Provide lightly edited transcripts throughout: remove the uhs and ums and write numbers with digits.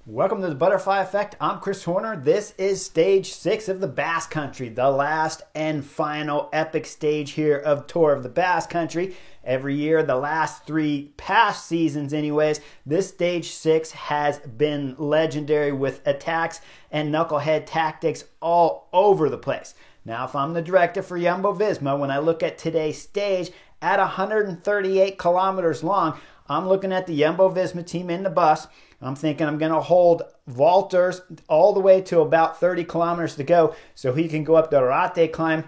Welcome to the Butterfly Effect. I'm Chris Horner. This is stage 6 of the Basque Country, the last and final epic stage here of Tour of the Basque Country. Every year, the last 3 past seasons anyways, this stage 6 has been legendary with attacks and knucklehead tactics all over the place. Now, if I'm the director for Jumbo-Visma, when I look at today's stage at 138 kilometers long, I'm looking at the Jumbo-Visma team in the bus. I'm thinking I'm going to hold Walters all the way to about 30 kilometers to go so he can go up the Arrate climb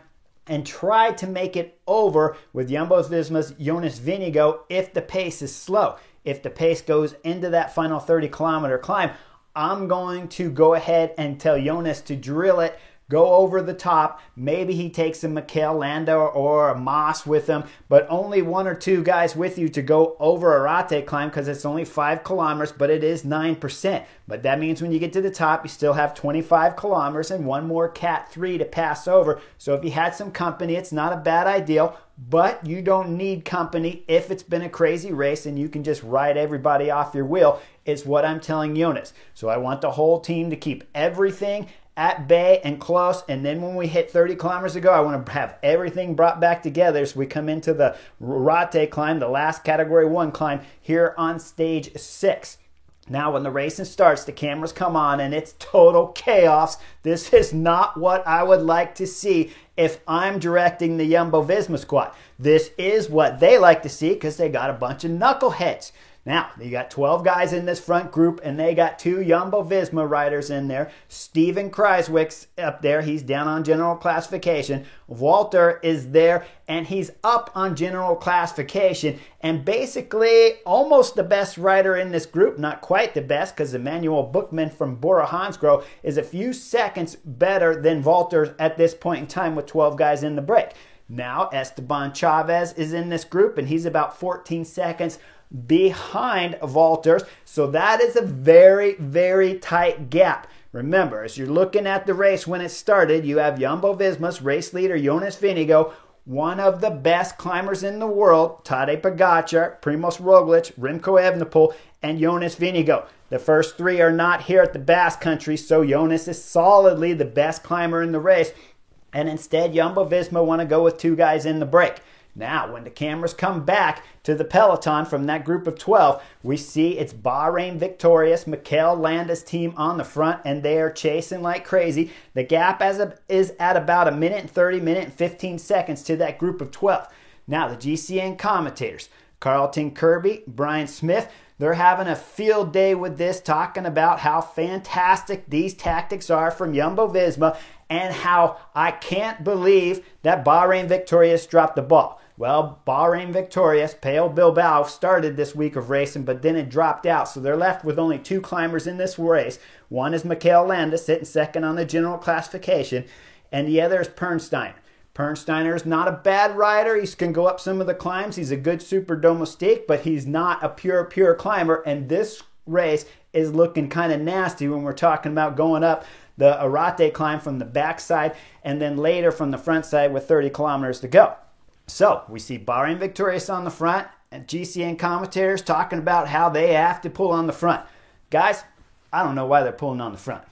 and try to make it over with Jumbo-Visma's Jonas Vingegaard if the pace is slow. If the pace goes into that final 30-kilometer climb, I'm going to go ahead and tell Jonas to drill it, go over the top. Maybe he takes a Mikel Landa or a Moss with him, but only 1 or 2 guys with you to go over Arrate climb because it's only 5 kilometers, but it is 9%. But that means when you get to the top, you still have 25 kilometers and 1 more Cat 3 to pass over. So if you had some company, it's not a bad idea, but you don't need company if it's been a crazy race and you can just ride everybody off your wheel, is what I'm telling Jonas. So I want the whole team to keep everything at bay and close, and then when we hit 30 kilometers to go, I want to have everything brought back together so we come into the Arrate climb, the last category 1 climb here on stage 6. Now when the racing starts, the cameras come on and it's total chaos. This is not what I would like to see if I'm directing the Jumbo-Visma squad. This is what they like to see because they got a bunch of knuckleheads. Now, you got 12 guys in this front group, and they got 2 Jumbo-Visma riders in there. Steven Kruijswijk's up there. He's down on general classification. Walter is there, and he's up on general classification. And basically, almost the best rider in this group. Not quite the best, because Emmanuel Bookman from Bora Hansgrohe is a few seconds better than Walter at this point in time with 12 guys in the break. Now, Esteban Chavez is in this group, and he's about 14 seconds behind Walters. So that is a very, very tight gap. Remember, as you're looking at the race when it started, you have Jumbo-Visma's race leader, Jonas Vingegaard, one of the best climbers in the world, Tadej Pogacar, Primoz Roglic, Remco Evenepoel, and Jonas Vingegaard. The first 3 are not here at the Basque Country, so Jonas is solidly the best climber in the race. And instead, Jumbo-Visma want to go with 2 guys in the break. Now, when the cameras come back to the peloton from that group of 12, we see it's Bahrain victorious Mikel Landa's team on the front, and they are chasing like crazy. The gap is at about 1 minute and 30, minute and 15 seconds to that group of 12. Now, the GCN commentators, Carlton Kirby, Brian Smith, they're having a field day with this, talking about how fantastic these tactics are from Jumbo-Visma and how I can't believe that Bahrain Victorious dropped the ball. Well, Bahrain Victorious, Pello Bilbao, started this week of racing, but then it dropped out. So they're left with only 2 climbers in this race. One is Mikel Landa, sitting second on the general classification, and the other is Pernsteiner. Pernsteiner is not a bad rider. He can go up some of the climbs. He's a good super domestique, but he's not a pure climber. And this race is looking kind of nasty when we're talking about going up the Arrate climb from the backside and then later from the front side with 30 kilometers to go. So we see Bahrain Victorious on the front and GCN commentators talking about how they have to pull on the front. Guys, I don't know why they're pulling on the front.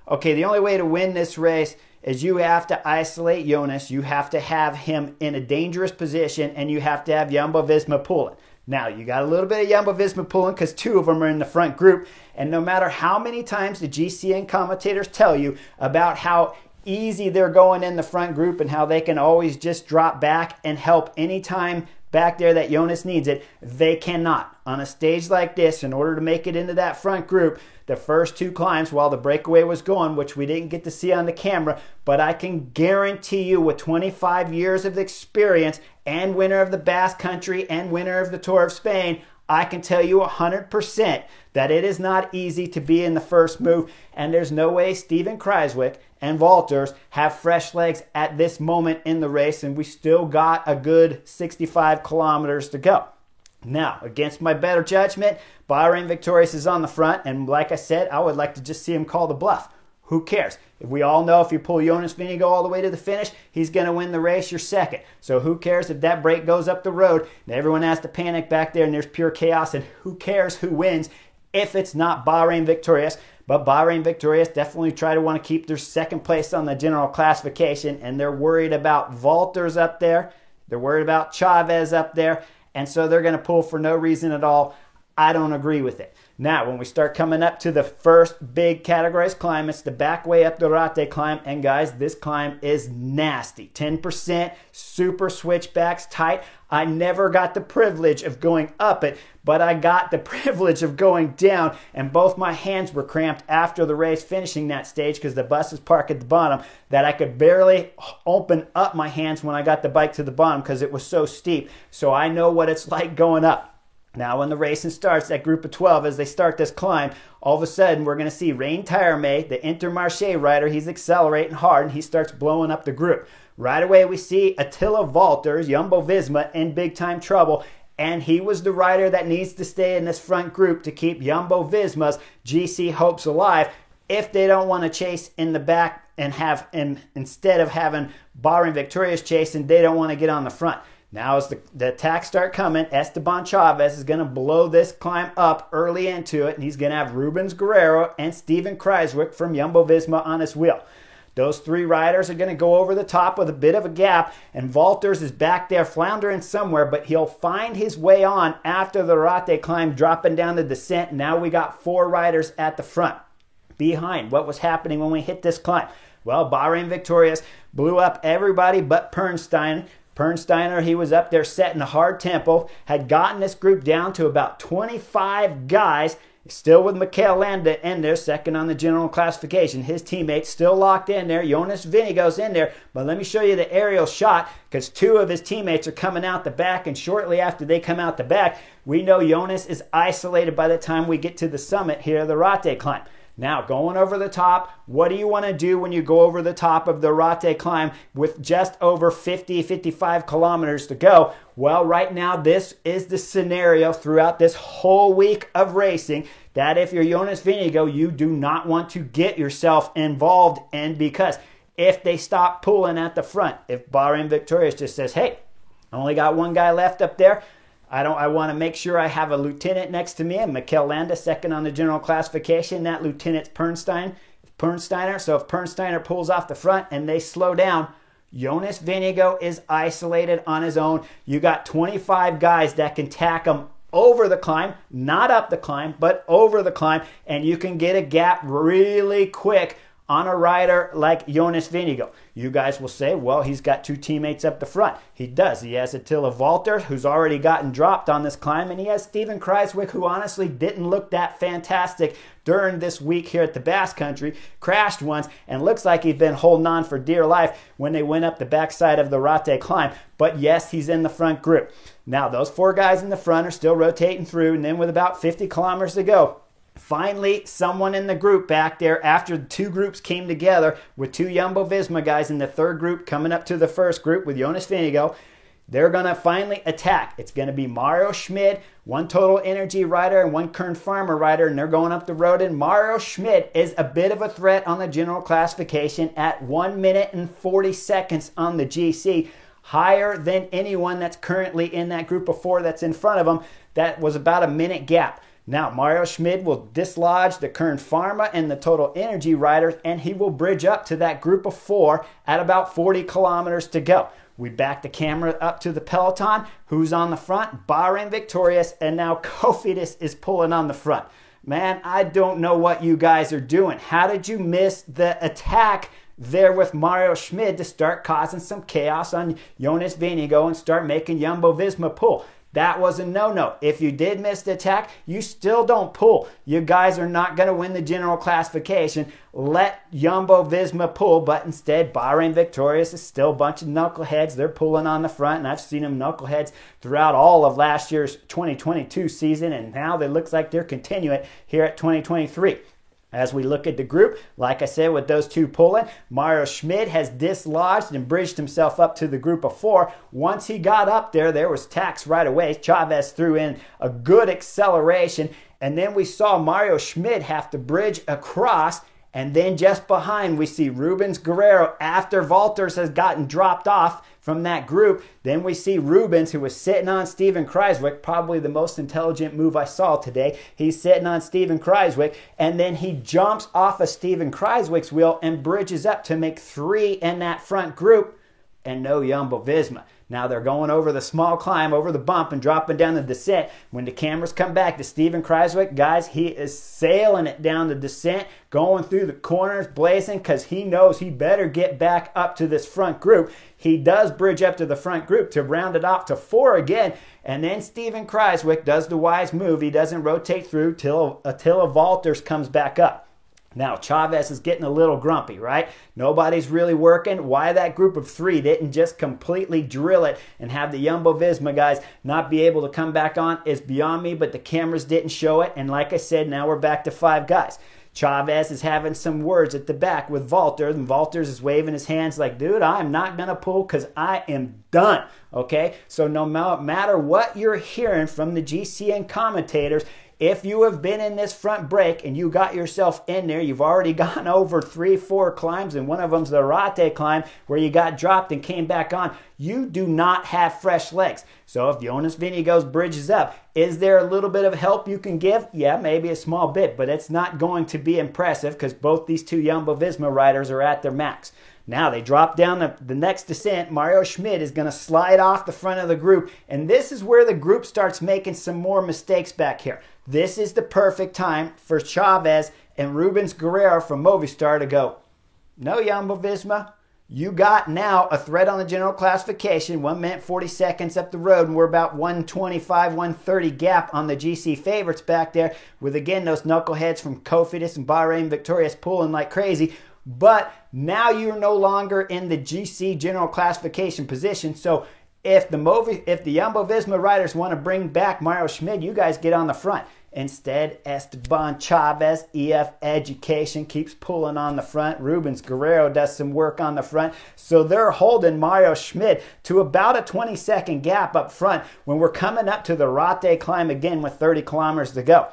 Okay, the only way to win this race is you have to isolate Jonas. You have to have him in a dangerous position, and you have to have Jumbo-Visma pulling. Now, you got a little bit of Jumbo-Visma pulling because 2 of them are in the front group. And no matter how many times the GCN commentators tell you about how easy they're going in the front group and how they can always just drop back and help anytime back there that Jonas needs it, they cannot. On a stage like this, in order to make it into that front group, the first 2 climbs while the breakaway was going, which we didn't get to see on the camera, but I can guarantee you with 25 years of experience and winner of the Basque Country and winner of the Tour of Spain, I can tell you 100% that it is not easy to be in the first move, and there's no way Steven Kruijswijk and Walters have fresh legs at this moment in the race, and we still got a good 65 kilometers to go. Now, against my better judgment, Bahrain Victorious is on the front, and like I said, I would like to just see him call the bluff. Who cares? We all know if you pull Jonas Vingegaard all the way to the finish, he's going to win the race. You're second. So who cares if that break goes up the road and everyone has to panic back there and there's pure chaos, and who cares who wins if it's not Bahrain Victorious. But Bahrain Victorious definitely try to want to keep their second place on the general classification, and they're worried about Valters up there. They're worried about Chavez up there, and so they're going to pull for no reason at all. I don't agree with it. Now, when we start coming up to the first big categorized climb, it's the back way up the Rate climb. And guys, this climb is nasty. 10%, super switchbacks, tight. I never got the privilege of going up it, but I got the privilege of going down. And both my hands were cramped after the race, finishing that stage because the bus is parked at the bottom, that I could barely open up my hands when I got the bike to the bottom because it was so steep. So I know what it's like going up. Now, when the racing starts, that group of 12, as they start this climb, all of a sudden, we're going to see Rein Tairmay, the Intermarché rider. He's accelerating hard, and he starts blowing up the group. Right away, we see Attila Valters, Jumbo-Visma, in big-time trouble, and he was the rider that needs to stay in this front group to keep Jumbo-Visma's GC hopes alive if they don't want to chase in the back and instead of having Bahrain Victorious chasing, they don't want to get on the front. Now as the attacks start coming, Esteban Chavez is going to blow this climb up early into it, and he's going to have Rubens Guerrero and Steven Kruijswijk from Jumbo-Visma on his wheel. Those three riders are going to go over the top with a bit of a gap, and Valters is back there floundering somewhere, but he'll find his way on after the Rate climb, dropping down the descent. Now we got four riders at the front. Behind, what was happening when we hit this climb? Well, Bahrain Victorious blew up everybody but Pernstein. Pernsteiner, he was up there setting a hard tempo, had gotten this group down to about 25 guys, still with Mikel Landa in there, second on the general classification. His teammates still locked in there. Jonas Vingegaard's in there, but let me show you the aerial shot because two of his teammates are coming out the back, and shortly after they come out the back, we know Jonas is isolated by the time we get to the summit here of the Rate climb. Now, going over the top, what do you want to do when you go over the top of the Rate climb with just over 50, 55 kilometers to go? Well, right now, this is the scenario throughout this whole week of racing that if you're Jonas Vingegaard, you do not want to get yourself involved in, because if they stop pulling at the front, if Bahrain Victorious just says, hey, I only got one guy left up there, I want to make sure I have a lieutenant next to me, and Mikel Landa, second on the general classification. That lieutenant's Pernsteiner. So if Pernsteiner pulls off the front and they slow down, Jonas Vingegaard is isolated on his own. You got 25 guys that can tack him over the climb, not up the climb, but over the climb, and you can get a gap really quick on a rider like Jonas Vingegaard. You guys will say, well, he's got two teammates up the front. He does. He has Attila Valters, who's already gotten dropped on this climb, and he has Steven Kruijswijk, who honestly didn't look that fantastic during this week here at the Basque Country. Crashed once and looks like he'd been holding on for dear life when they went up the backside of the Rate climb. But yes, he's in the front group. Now, those four guys in the front are still rotating through, and then with about 50 kilometers to go, finally, someone in the group back there, after the two groups came together with two Jumbo-Visma guys in the third group coming up to the first group with Jonas Vingegaard, they're going to finally attack. It's going to be Mario Schmid, one Total Energy rider and one Kern Pharma rider, and they're going up the road. And Mario Schmid is a bit of a threat on the general classification at 1 minute and 40 seconds on the GC, higher than anyone that's currently in that group of four that's in front of him. That was about a minute gap. Now, Mario Schmid will dislodge the Kern Pharma and the Total Energy riders, and he will bridge up to that group of four at about 40 kilometers to go. We back the camera up to the peloton. Who's on the front? Bahrain Victorious, and now Cofidis is pulling on the front. Man, I don't know what you guys are doing. How did you miss the attack there with Mario Schmid to start causing some chaos on Jonas Vingegaard and start making Jumbo-Visma pull? That was a no-no. If you did miss the attack, you still don't pull. You guys are not going to win the general classification. Let Jumbo-Visma pull, but instead, Bahrain Victorious is still a bunch of knuckleheads. They're pulling on the front, and I've seen them knuckleheads throughout all of last year's 2022 season, and now it looks like they're continuing here at 2023. As we look at the group, like I said, with those two pulling, Mario Schmid has dislodged and bridged himself up to the group of four. Once he got up there, there was tacks right away. Chavez threw in a good acceleration, and then we saw Mario Schmid have to bridge across, and then just behind we see Rubens Guerrero after Valters has gotten dropped off, from that group. Then we see Rubens, who was sitting on Steven Kruijswijk, probably the most intelligent move I saw today. He's sitting on Steven Kruijswijk, and then he jumps off of Steven Kruijswijk's wheel and bridges up to make 3 in that front group, and no Jumbo-Visma. Now they're going over the small climb, over the bump, and dropping down the descent. When the cameras come back to Steven Kruijswijk, guys, he is sailing it down the descent, going through the corners, blazing, because he knows he better get back up to this front group. He does bridge up to the front group to round it off to 4 again, and then Steven Kruijswijk does the wise move. He doesn't rotate through till Attila Valters comes back up. Now, Chavez is getting a little grumpy, right? Nobody's really working. Why that group of 3 didn't just completely drill it and have the Jumbo-Visma guys not be able to come back on is beyond me, but the cameras didn't show it. And like I said, now we're back to 5 guys. Chavez is having some words at the back with Valters, and Valters is waving his hands like, dude, I'm not going to pull because I am done, okay? So no matter what you're hearing from the GCN commentators, if you have been in this front break and you got yourself in there, you've already gone over 3-4 climbs, and one of them's the Ratte climb where you got dropped and came back on, you do not have fresh legs. So if Jonas Vingegaard bridges up, is there a little bit of help you can give? Yeah, maybe a small bit, but it's not going to be impressive because both these 2 Jumbo-Visma riders are at their max. Now they drop down the next descent. Mario Schmid is going to slide off the front of the group, and this is where the group starts making some more mistakes back here. This is the perfect time for Chavez and Rubens Guerrero from Movistar to go, no, Jumbo-Visma, you got now a threat on the general classification, 1 minute 40 seconds up the road, and we're about 125, 130 gap on the GC favorites back there with, again, those knuckleheads from Cofidis and Bahrain Victorious pulling like crazy. But now you're no longer in the GC general classification position. So if the Jumbo-Visma riders want to bring back Mario Schmid, you guys get on the front. Instead, Esteban Chavez, EF Education, keeps pulling on the front. Rubens Guerrero does some work on the front. So they're holding Mario Schmid to about a 20-second gap up front when we're coming up to the Ratte climb again with 30 kilometers to go.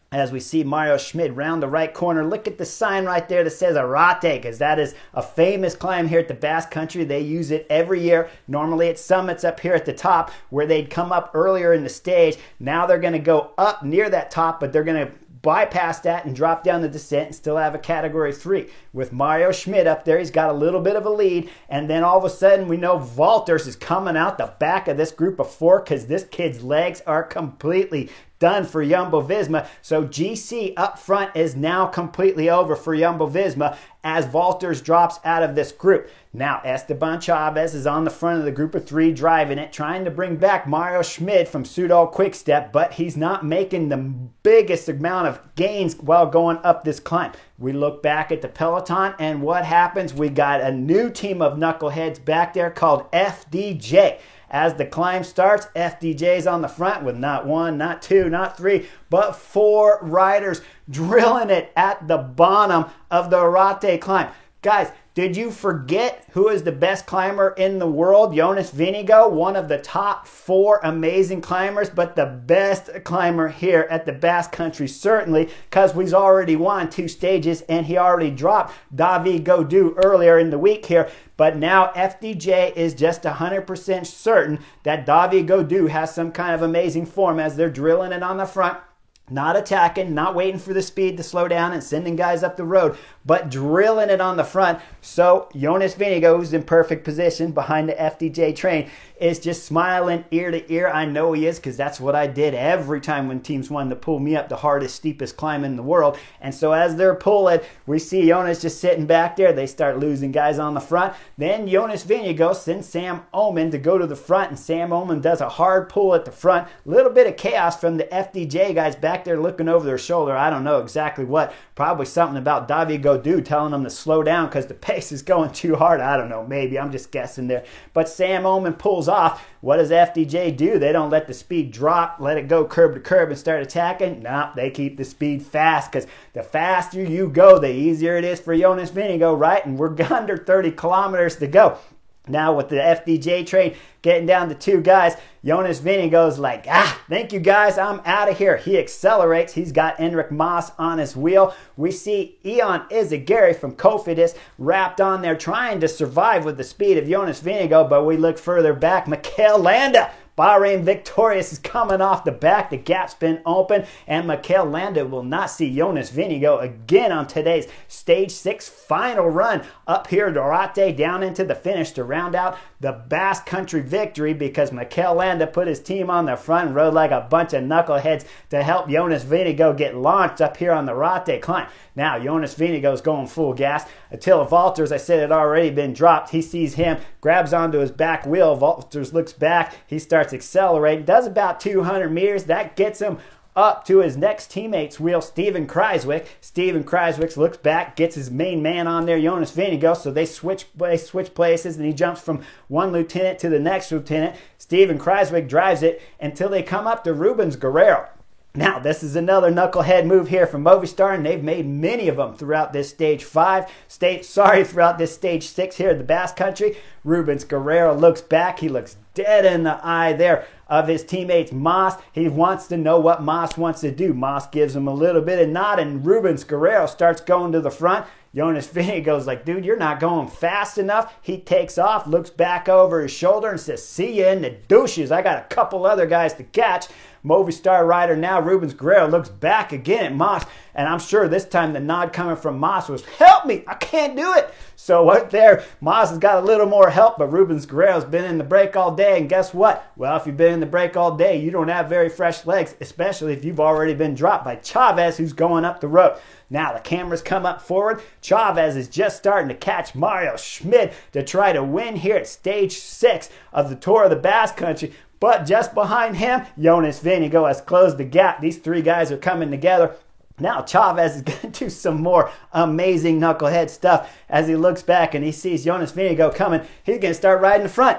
As we see Mario Schmid round the right corner, look at the sign right there that says Ratte, because that is a famous climb here at the Basque Country. They use it every year. Normally it summits up here at the top where they'd come up earlier in the stage. Now they're going to go up near that top, but they're going to bypass that and drop down the descent and still have a category 3. With Mario Schmid up there, he's got a little bit of a lead, and then all of a sudden we know Valters is coming out the back of this group of 4 because this kid's legs are completely done for Jumbo-Visma. So GC up front is now completely over for Jumbo-Visma as Valters drops out of this group. Now Esteban Chavez is on the front of the group of 3 driving it, trying to bring back Mario Schmid from Soudal Quickstep, but he's not making the biggest amount of gains while going up this climb. We look back at the peloton, and what happens? We got a new team of knuckleheads back there called FDJ. As the climb starts, FDJ's on the front with not 1, not 2, not 3, but 4 riders drilling it at the bottom of the Ratte climb. Guys, did you forget who is the best climber in the world? Jonas Vingegaard, one of the top 4 amazing climbers, but the best climber here at the Basque Country, certainly, because we've already won 2 stages and he already dropped David Gaudu earlier in the week here. But now FDJ is just 100% certain that David Gaudu has some kind of amazing form as they're drilling it on the front. Not attacking, not waiting for the speed to slow down and sending guys up the road, but drilling it on the front. So Jonas Vingegaard, who's in perfect position behind the FDJ train, is just smiling ear to ear. I know he is, because that's what I did every time when teams wanted to pull me up the hardest, steepest climb in the world. And so as they're pulling, we see Jonas just sitting back there. They start losing guys on the front. Then Jonas Vingegaard sends Sam Oomen to go to the front, and Sam Oomen does a hard pull at the front. A little bit of chaos from the FDJ guys back there looking over their shoulder. I don't know exactly what. Probably something about David Gaudu telling them to slow down because the pace is going too hard. I don't know. Maybe. I'm just guessing there. But Sam Oomen pulls off. What does FDJ do? They don't let the speed drop, let it go curb to curb and start attacking. No, they keep the speed fast, because the faster you go, the easier it is for Jonas Vingegaard, right? And we're under 30 kilometers to go. Now with the FDJ train getting down to 2 guys, Jonas Vingegaard goes like, thank you guys, I'm out of here. He accelerates. He's got Enric Mas on his wheel. We see Ion Izagirre from Cofidis wrapped on there trying to survive with the speed of Jonas Vingegaard, but we look further back. Mikel Landa, Bahrain Victorious, is coming off the back. The gap's been open, and Mikel Landa will not see Jonas Vingegaard again on today's Stage 6 final run up here to Orate down into the finish to round out the Basque Country victory, because Mikel Landa put his team on the front and rode like a bunch of knuckleheads to help Jonas Vingegaard get launched up here on the Orate climb. Now, Jonas Vingegaard is going full gas. Attila Valters, I said, had already been dropped. He sees him, grabs onto his back wheel. Valters looks back. He starts accelerating. Does about 200 meters. That gets him up to his next teammate's wheel, Steven Kruijswijk. Steven Kruijswijk looks back, gets his main man on there, Jonas Vingegaard, so they switch places, and he jumps from one lieutenant to the next lieutenant. Steven Kruijswijk drives it until they come up to Rubens Guerrero. Now, this is another knucklehead move here from Movistar, and they've made many of them throughout this throughout this Stage 6 here at the Basque Country. Rubens Guerrero looks back. He looks dead in the eye there of his teammates Mas. He wants to know what Mas wants to do. Mas gives him a little bit of nod, and Rubens Guerrero starts going to the front. Jonas Vingegaard goes like, dude, you're not going fast enough. He takes off, looks back over his shoulder and says, see ya in the douches. I got a couple other guys to catch. Movistar rider now, Rubens Guerrero, looks back again at Mas, and I'm sure this time the nod coming from Mas was, help me, I can't do it. So up there, Mas has got a little more help, but Rubens Guerrero's been in the break all day, and guess what? Well, if you've been in the break all day, you don't have very fresh legs, especially if you've already been dropped by Chavez, who's going up the road. Now the cameras come up forward. Chavez is just starting to catch Mario Schmid to try to win here at Stage 6 of the Tour of the Basque Country. But just behind him, Jonas Vingegaard has closed the gap. These 3 guys are coming together. Now Chavez is going to do some more amazing knucklehead stuff as he looks back and he sees Jonas Vingegaard coming. He's going to start riding the front.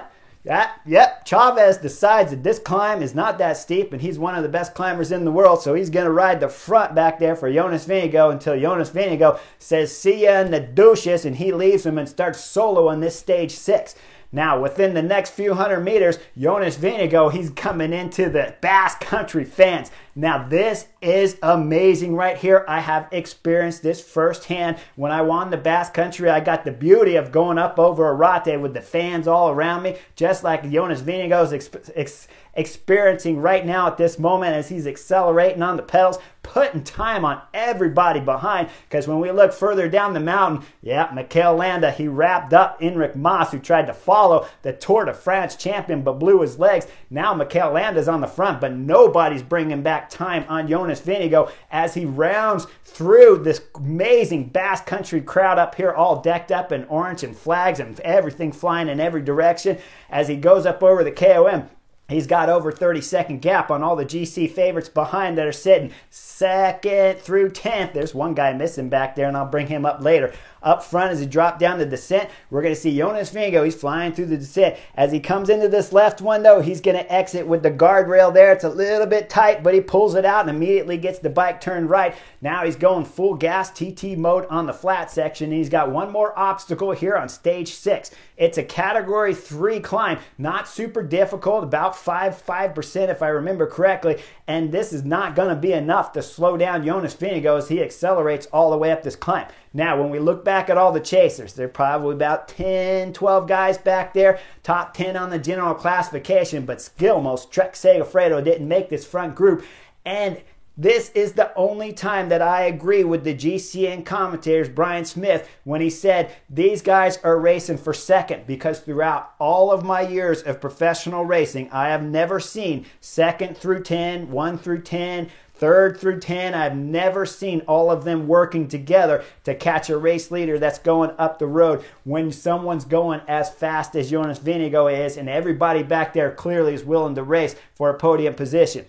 Yep, Chavez decides that this climb is not that steep, and he's one of the best climbers in the world, so he's going to ride the front back there for Jonas Vingegaard until Jonas Vingegaard says, see ya in the douches, and he leaves him and starts soloing this Stage 6. Now, within the next few hundred meters, Jonas Vingegaard, he's coming into the Basque Country fans. Now, this is amazing right here. I have experienced this firsthand. When I won the Basque Country, I got the beauty of going up over Orate with the fans all around me, just like Jonas Vingegaard is experiencing right now at this moment as he's accelerating on the pedals, putting time on everybody behind, because when we look further down the mountain, Mikel Landa, he wrapped up Enric Mas, who tried to follow the Tour de France champion but blew his legs. Now Mikel Landa's on the front, but nobody's bringing back time on Jonas Vingegaard as he rounds through this amazing Basque Country crowd up here, all decked up in orange and flags and everything flying in every direction as he goes up over the KOM. He's got over 30-second gap on all the GC favorites behind that are sitting 2nd through 10th. There's one guy missing back there, and I'll bring him up later. Up front as he dropped down the descent, we're going to see Jonas Vingegaard. He's flying through the descent. As he comes into this left one, though, he's going to exit with the guardrail there. It's a little bit tight, but he pulls it out and immediately gets the bike turned right. Now he's going full gas TT mode on the flat section. He's got one more obstacle here on Stage 6. It's a Category 3 climb, not super difficult, about 5% if I remember correctly, and this is not going to be enough to slow down Jonas Vingegaard as he accelerates all the way up this climb. Now, when we look back at all the chasers, there are probably about 10, 12 guys back there, top 10 on the general classification, but Skilmos, Trek Segafredo didn't make this front group, and this is the only time that I agree with the GCN commentators, Brian Smith, when he said these guys are racing for second, because throughout all of my years of professional racing, I have never seen 2nd through 10, 1 through 10, 3rd through 10. I've never seen all of them working together to catch a race leader that's going up the road when someone's going as fast as Jonas Vingegaard is, and everybody back there clearly is willing to race for a podium position.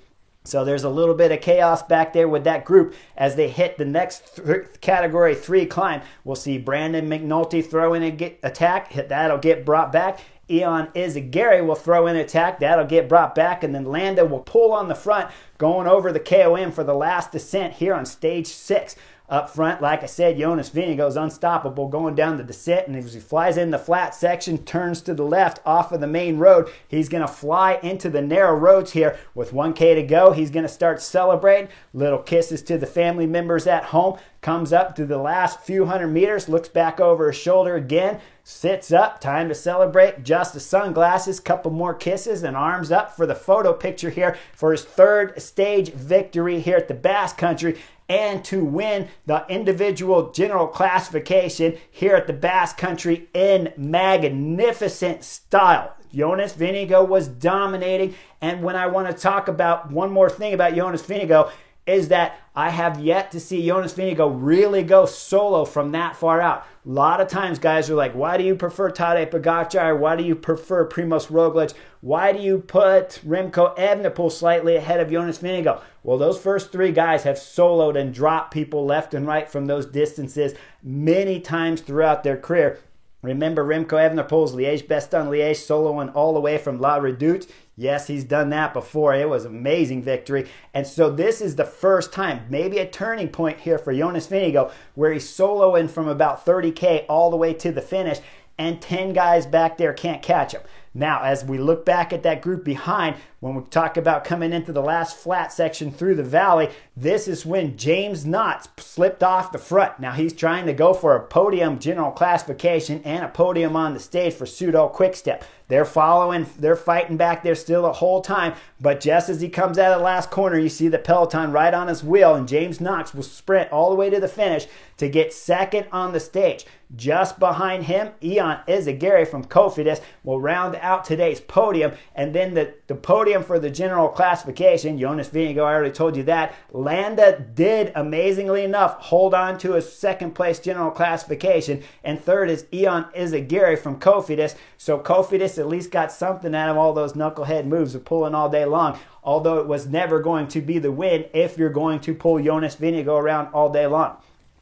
So there's a little bit of chaos back there with that group as they hit the next Category 3 climb. We'll see Brandon McNulty throw in an attack. That'll get brought back. Ion Izagirre will throw in an attack. That'll get brought back. And then Landa will pull on the front, going over the KOM for the last descent here on Stage 6 Up front, like I said, Jonas Vingegaard is unstoppable going down the descent, and as he flies in the flat section, turns to the left off of the main road, he's going to fly into the narrow roads here. With 1K to go, he's going to start celebrating. Little kisses to the family members at home. Comes up to the last few hundred meters, looks back over his shoulder again, sits up, time to celebrate, adjusts the sunglasses, couple more kisses, and arms up for the photo picture here for his third stage victory here at the Basque Country, and to win the individual general classification here at the Basque Country in magnificent style. Jonas Vingegaard was dominating, and when I want to talk about one more thing about Jonas Vingegaard is that I have yet to see Jonas Vingegaard really go solo from that far out. A lot of times guys are like, why do you prefer Tadej Pogačar? Why do you prefer Primož Roglič? Why do you put Remco Evenepoel slightly ahead of Jonas Vingegaard? Well, those first three guys have soloed and dropped people left and right from those distances many times throughout their career. Remember Remco Evenepoel's Liège-Bastogne-Liège soloing all the way from La Redoute? Yes, he's done that before. It was an amazing victory. And so this is the first time, maybe a turning point here for Jonas Vingegaard, where he's soloing from about 30K all the way to the finish, and 10 guys back there can't catch him. Now, as we look back at that group behind, when we talk about coming into the last flat section through the valley, this is when James Knotts slipped off the front. Now, he's trying to go for a podium general classification and a podium on the stage for Pseudo Quickstep. They're following, they're fighting back there still the whole time, but just as he comes out of the last corner, you see the peloton right on his wheel, and James Knotts will sprint all the way to the finish to get second on the stage. Just behind him, Ion Izagirre from Cofidis will round out today's podium, and then the podium for the general classification, Jonas Vingegaard, I already told you that. Landa did, amazingly enough, hold on to his second place general classification, and third is Ion Izagirre from Cofidis. So Cofidis at least got something out of all those knucklehead moves of pulling all day long, although it was never going to be the win if you're going to pull Jonas Vingegaard around all day long.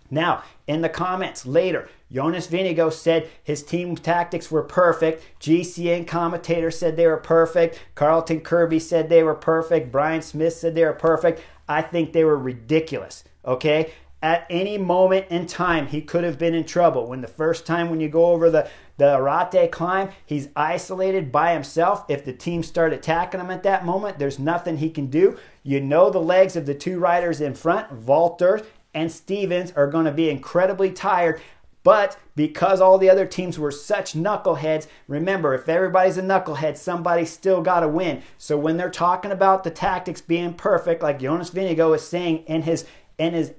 Now, in the comments later, Jonas Vingegaard said his team tactics were perfect. GCN commentator said they were perfect. Carlton Kirby said they were perfect. Brian Smith said they were perfect. I think they were ridiculous, okay? At any moment in time, he could have been in trouble. When the first time when you go over the Arate climb, he's isolated by himself. If the team start attacking him at that moment, there's nothing he can do. You know the legs of the two riders in front, Valter and Stevens, are going to be incredibly tired. But because all the other teams were such knuckleheads, remember, if everybody's a knucklehead, somebody's still got to win. So when they're talking about the tactics being perfect, like Jonas Vingegaard is saying in his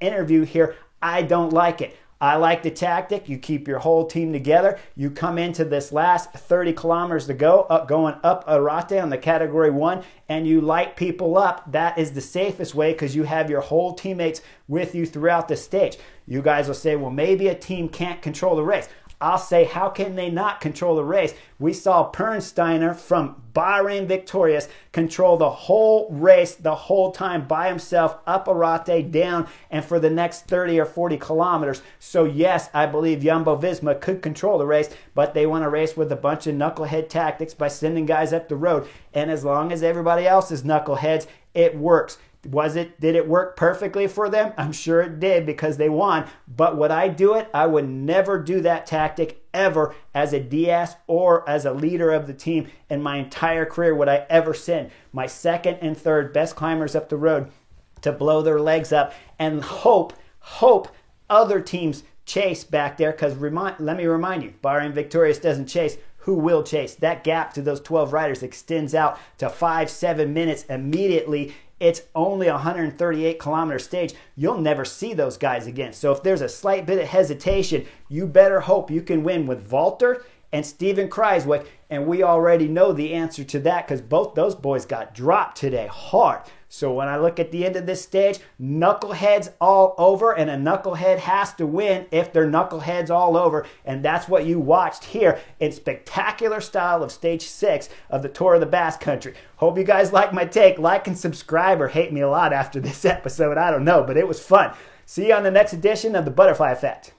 interview here, I don't like it. I like the tactic. You keep your whole team together. You come into this last 30 kilometers to go, going up Arate on the Category 1, and you light people up. That is the safest way because you have your whole teammates with you throughout the stage. You guys will say, well, maybe a team can't control the race. I'll say, how can they not control the race? We saw Pernsteiner from Bahrain Victorious control the whole race the whole time by himself, up Arate, down, and for the next 30 or 40 kilometers. So yes, I believe Jumbo-Visma could control the race, but they want to race with a bunch of knucklehead tactics by sending guys up the road. And as long as everybody else is knuckleheads, it works. Did it work perfectly for them? I'm sure it did because they won. But would I do it? I would never do that tactic ever as a DS or as a leader of the team in my entire career. Would I ever send my second and third best climbers up the road to blow their legs up and hope other teams chase back there? Because let me remind you, Bahrain Victorious doesn't chase. Who will chase? That gap to those 12 riders extends out to 5-7 minutes immediately. It's only a 138 kilometer stage. You'll never see those guys again. So if there's a slight bit of hesitation, you better hope you can win with Valter and Steven Kruijswijk. And we already know the answer to that because both those boys got dropped today hard. So when I look at the end of this stage, knuckleheads all over, and a knucklehead has to win if they're knuckleheads all over. And that's what you watched here in spectacular style of stage 6 of the Tour of the Basque Country. Hope you guys like my take. Like and subscribe or hate me a lot after this episode. I don't know, but it was fun. See you on the next edition of The Butterfly Effect.